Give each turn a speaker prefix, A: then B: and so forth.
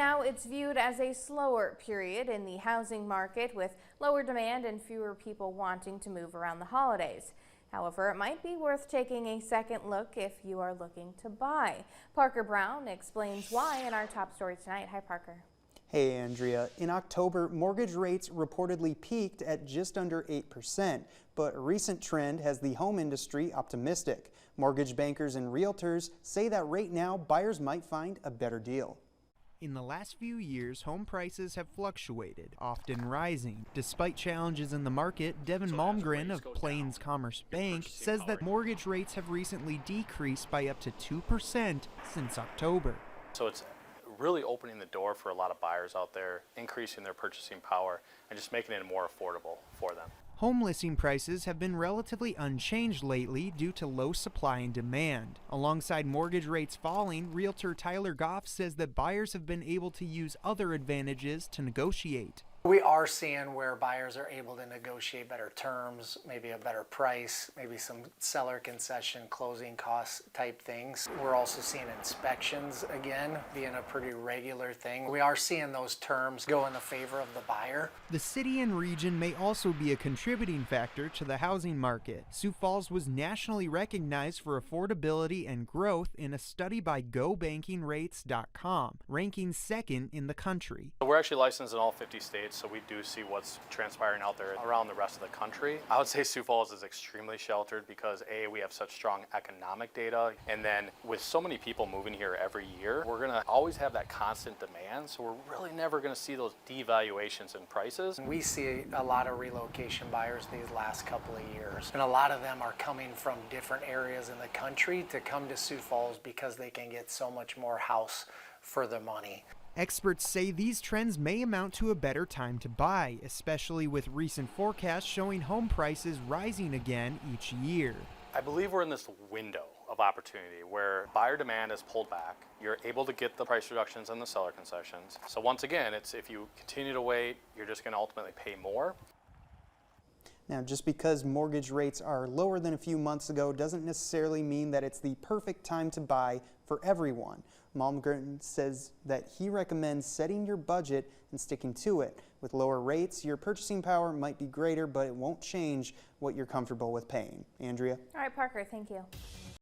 A: Now it's viewed as a slower period in the housing market with lower demand and fewer people wanting to move around the holidays. However, it might be worth taking a second look if you are looking to buy. Parker Brown explains why in our top story tonight. Hi, Parker.
B: Hey, Andrea. In October, mortgage rates reportedly peaked at just under 8%, but a recent trend has the home industry optimistic. Mortgage bankers and realtors say that right now buyers might find a better deal.
C: In the last few years, home prices have fluctuated, often rising. Despite challenges in the market, Devin Malmgren of Plains Commerce Bank says that mortgage rates have recently decreased by up to 2% since October.
D: So it's really opening the door for a lot of buyers out there, increasing their purchasing power and just making it more affordable for them.
C: Home listing prices have been relatively unchanged lately due to low supply and demand. Alongside mortgage rates falling, realtor Tyler Goff says that buyers have been able to use other advantages to negotiate.
E: We are seeing where buyers are able to negotiate better terms, maybe a better price, maybe some seller concession, closing costs type things. We're also seeing inspections again being a pretty regular thing. We are seeing those terms go in the favor of the buyer.
C: The city and region may also be a contributing factor to the housing market. Sioux Falls was nationally recognized for affordability and growth in a study by GoBankingRates.com, ranking second in the country.
D: We're actually licensed in all 50 states. So we do see what's transpiring out there around the rest of the country. I would say Sioux Falls is extremely sheltered because A, we have such strong economic data, and then with so many people moving here every year, we're gonna always have that constant demand, so we're really never gonna see those devaluations in prices.
E: We see a lot of relocation buyers these last couple of years, and a lot of them are coming from different areas in the country to come to Sioux Falls because they can get so much more house for the money.
C: Experts say these trends may amount to a better time to buy, especially with recent forecasts showing home prices rising again each year.
D: I believe we're in this window of opportunity where buyer demand is pulled back. You're able to get the price reductions and the seller concessions. So once again, it's if you continue to wait, you're just going to ultimately pay more.
B: Now, just because mortgage rates are lower than a few months ago doesn't necessarily mean that it's the perfect time to buy for everyone. Malmgren says that he recommends setting your budget and sticking to it. With lower rates, your purchasing power might be greater, but it won't change what you're comfortable with paying. Andrea?
A: All right, Parker, thank you.